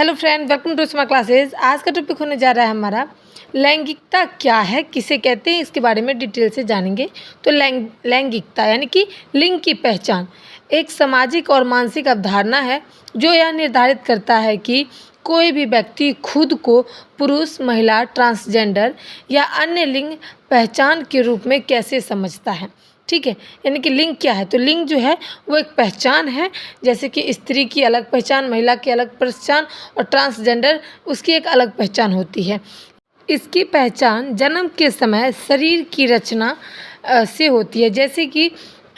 Hello friend, welcome to smart classes. आज का topic होने जा रहा है हमारा लैंगिकता क्या है, किसे कहते हैं, इसके बारे में डिटेल से जानेंगे। तो लैंगिकता यानी कि लिंग की पहचान एक सामाजिक और मानसिक अवधारणा है जो यह निर्धारित करता है कि कोई भी व्यक्ति खुद को पुरुष, महिला, ट्रांसजेंडर या अन्य लिंग पहचान के रूप में कैसे समझता है। ठीक है, यानी कि लिंग क्या है, तो लिंग जो है वो एक पहचान है। जैसे कि स्त्री की अलग पहचान, महिला की अलग पहचान और ट्रांसजेंडर उसकी एक अलग पहचान होती है। इसकी पहचान जन्म के समय शरीर की रचना से होती है, जैसे कि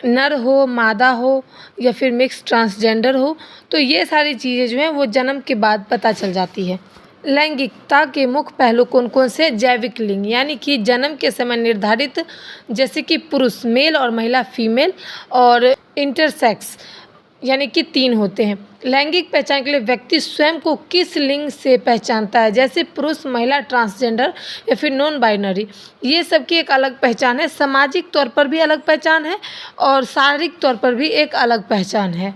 नर हो, मादा हो या फिर मिक्स ट्रांसजेंडर हो। तो ये सारी चीज़ें जो हैं वो जन्म के बाद पता चल जाती है। लैंगिकता के मुख्य पहलू कौन कौन से? जैविक लिंग यानी कि जन्म के समय निर्धारित, जैसे कि पुरुष मेल और महिला फीमेल, और इंटरसेक्स यानी कि 3 होते हैं। लैंगिक पहचान के लिए व्यक्ति स्वयं को किस लिंग से पहचानता है, जैसे पुरुष, महिला, ट्रांसजेंडर या फिर नॉन बाइनरी, ये सब की एक अलग पहचान है। सामाजिक तौर पर भी अलग पहचान है और शारीरिक तौर पर भी एक अलग पहचान है।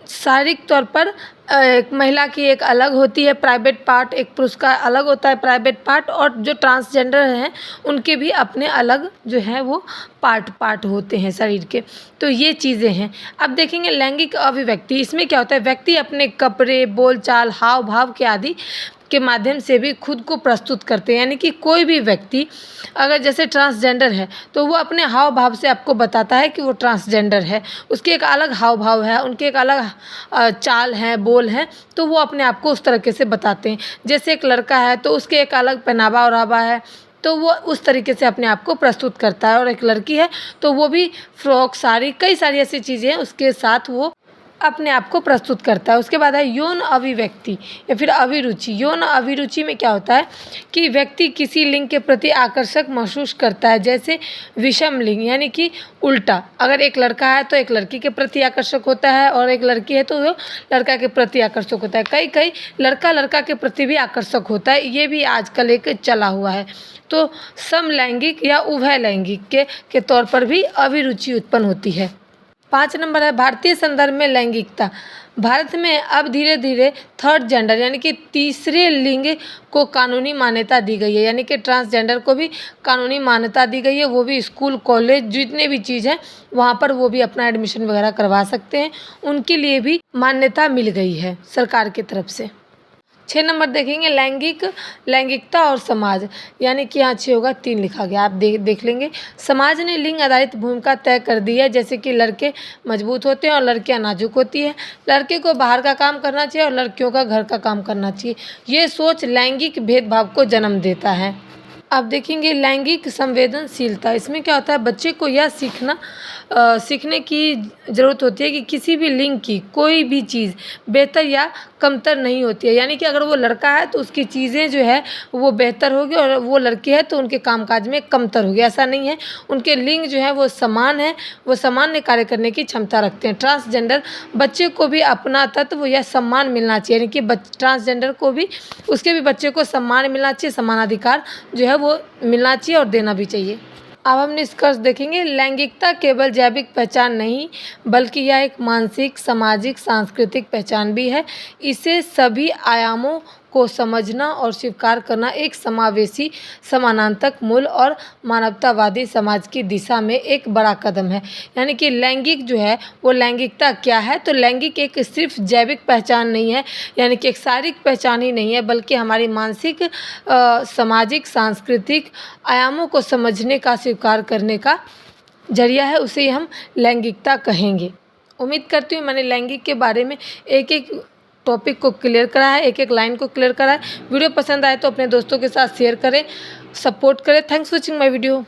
शारीरिक तौर पर एक महिला की एक अलग होती है प्राइवेट पार्ट, एक पुरुष का अलग होता है प्राइवेट पार्ट, और जो ट्रांसजेंडर हैं उनके भी अपने अलग जो है वो पार्ट होते हैं शरीर के। तो ये चीज़ें हैं। अब देखेंगे लैंगिक अभिव्यक्ति, इसमें क्या होता है, व्यक्ति अपने कपड़े, बोलचाल, हाव भाव के आदि के माध्यम से भी खुद को प्रस्तुत करते हैं। यानी कि कोई भी व्यक्ति अगर जैसे ट्रांसजेंडर है तो वो अपने हाव भाव से आपको बताता है कि वो ट्रांसजेंडर है। उसके एक अलग हाव भाव है, उनके एक अलग चाल है, बोल है, तो वो अपने आप को उस तरीके से बताते हैं। जैसे एक लड़का है तो उसके एक अलग पहनावा ओढ़ावा है, तो वो उस तरीके से अपने आप को प्रस्तुत करता है। और एक लड़की है तो वो भी फ्रॉक, साड़ी, कई सारी ऐसी चीज़ें हैं उसके साथ वो अपने आप को प्रस्तुत करता है। उसके बाद है यौन अभिव्यक्ति या फिर अभिरुचि। यौन अभिरुचि में क्या होता है कि व्यक्ति किसी लिंग के प्रति आकर्षक महसूस करता है, जैसे विषम लिंग यानी कि उल्टा। अगर एक लड़का है तो एक लड़की के प्रति आकर्षक होता है, और एक लड़की है तो वो लड़का के प्रति आकर्षक होता है। कई लड़का लड़का के प्रति भी आकर्षक होता है, ये भी आजकल एक चला हुआ है। तो समलैंगिक या उभय लैंगिक के तौर पर भी अभिरुचि उत्पन्न होती है। 5 नंबर है भारतीय संदर्भ में लैंगिकता। भारत में अब धीरे धीरे थर्ड जेंडर यानी कि तीसरे लिंग को कानूनी मान्यता दी गई है। यानी कि ट्रांसजेंडर को भी कानूनी मान्यता दी गई है। वो भी स्कूल, कॉलेज, जितने भी चीज़ हैं वहाँ पर वो भी अपना एडमिशन वगैरह करवा सकते हैं। उनके लिए भी मान्यता मिल गई है सरकार की तरफ से। 6 नंबर देखेंगे लैंगिकता और समाज, यानी कि यहाँ 6 होगा, 3 लिखा गया, आप देख लेंगे। समाज ने लिंग आधारित भूमिका तय कर दी है, जैसे कि लड़के मजबूत होते हैं और लड़कियाँ नाजुक होती है। लड़के को बाहर का काम करना चाहिए और लड़कियों का घर का काम करना चाहिए। ये सोच लैंगिक भेदभाव को जन्म देता है। अब देखेंगे लैंगिक संवेदनशीलता। इसमें क्या होता है, बच्चे को यह सीखने की ज़रूरत होती है कि किसी भी लिंग की कोई भी चीज़ बेहतर या कमतर नहीं होती है। यानी कि अगर वो लड़का है तो उसकी चीज़ें जो है वो बेहतर होगी, और वो लड़की है तो उनके कामकाज में कमतर होगी, ऐसा नहीं है। उनके लिंग जो है वो समान है, वो सामान्य कार्य करने की क्षमता रखते हैं। ट्रांसजेंडर बच्चे को भी अपना तत्व या सम्मान मिलना चाहिए, यानी कि ट्रांसजेंडर को भी, उसके भी बच्चे को सम्मान मिलना चाहिए, समानाधिकार जो है वो मिलना चाहिए और देना भी चाहिए। अब हम निष्कर्ष देखेंगे, लैंगिकता केवल जैविक पहचान नहीं बल्कि यह एक मानसिक, सामाजिक, सांस्कृतिक पहचान भी है। इसे सभी आयामों को समझना और स्वीकार करना एक समावेशी, समानांतर मूल और मानवतावादी समाज की दिशा में एक बड़ा कदम है। यानी कि लैंगिक जो है वो लैंगिकता क्या है, तो लैंगिक एक सिर्फ जैविक पहचान नहीं है, यानी कि एक शारीरिक पहचान ही नहीं है, बल्कि हमारी मानसिक, सामाजिक, सांस्कृतिक आयामों को समझने का, स्वीकार करने का जरिया है। उसे ही हम लैंगिकता कहेंगे। उम्मीद करती हूँ मैंने लैंगिक के बारे में एक एक टॉपिक को क्लियर करा है, एक एक लाइन को क्लियर करा है। वीडियो पसंद आए तो अपने दोस्तों के साथ शेयर करें, सपोर्ट करें। Thanks for watching my video.